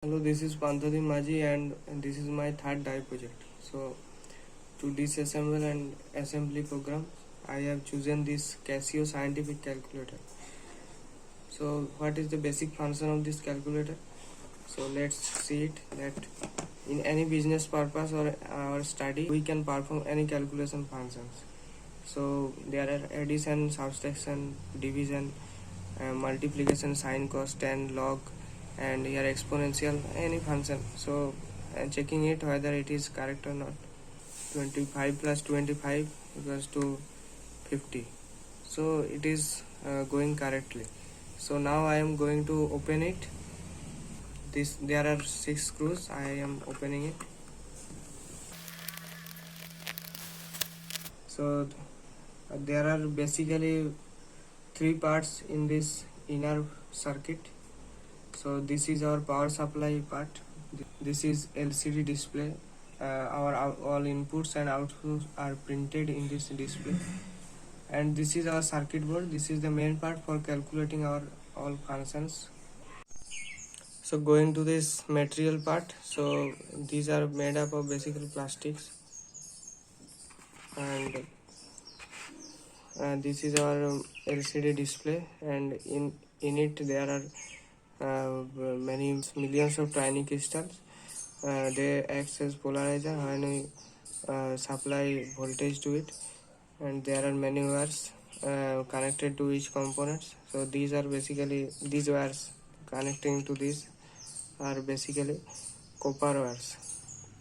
Hello, this is Pantadin Maji and this is my third DIE project. So to disassemble and assembly program, I have chosen this Casio scientific calculator. So what is the basic function of this calculator? So let's see it that in any business purpose or our study we can perform any calculation functions. So there are addition, subtraction, division, multiplication, sine, cos, tan, log, and here exponential, any function. So checking it whether it is correct or not. 25 plus 25 equals to 50. So it is going correctly. So now I am going to open it. There are 6 screws. I am opening it. So there are basically 3 parts in this inner circuit. So this is our power supply part. This is LCD display. Our all inputs and outputs are printed in this display. And this is our circuit board. This is the main part for calculating our all functions. So going to this material part. So these are made up of basically plastics. And this is our LCD display, and in it there are many millions of tiny crystals. They act as polarizer when we supply voltage to it, and there are many wires connected to each components. So these are basically these wires connecting to this are basically copper wires.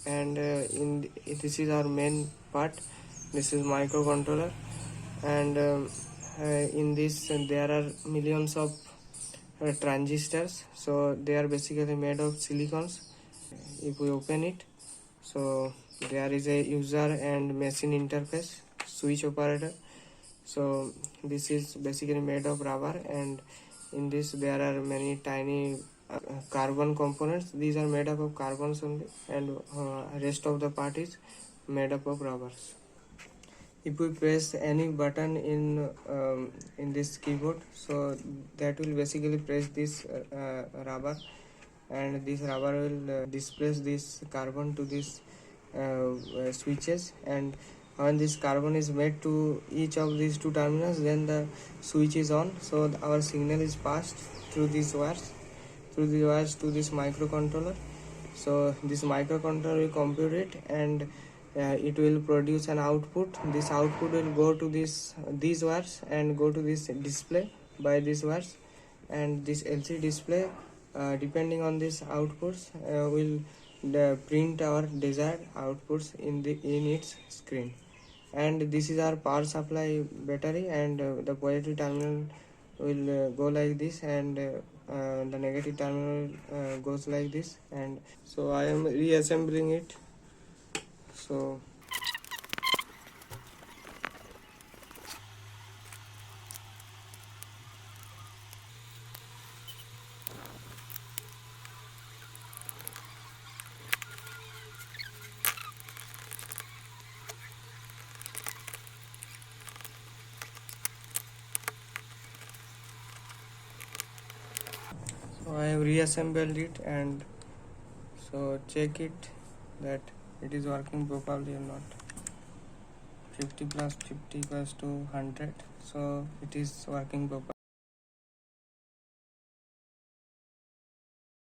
And this is our main part. This is microcontroller, and in this there are millions of transistors. So they are basically made of silicons. If we open it, so there is a user and machine interface, switch operator. So this is basically made of rubber, and in this there are many tiny carbon components. These are made up of carbons only, and rest of the part is made up of rubbers. If we press any button in this keyboard, so that will basically press this rubber, and this rubber will displace this carbon to this switches. And when this carbon is made to each of these two terminals, then the switch is on. So our signal is passed through these wires to this microcontroller. So this microcontroller will compute it, and it will produce an output. This output will go to these wires and go to this display by these wires, and this LCD display depending on these outputs will print our desired outputs in its screen. And this is our power supply battery, and the positive terminal will go like this, and the negative terminal goes like this. And so I am reassembling it. So I have reassembled it, and so check it that it is working properly or not. 50 plus 50 equals to 100, so it is working properly.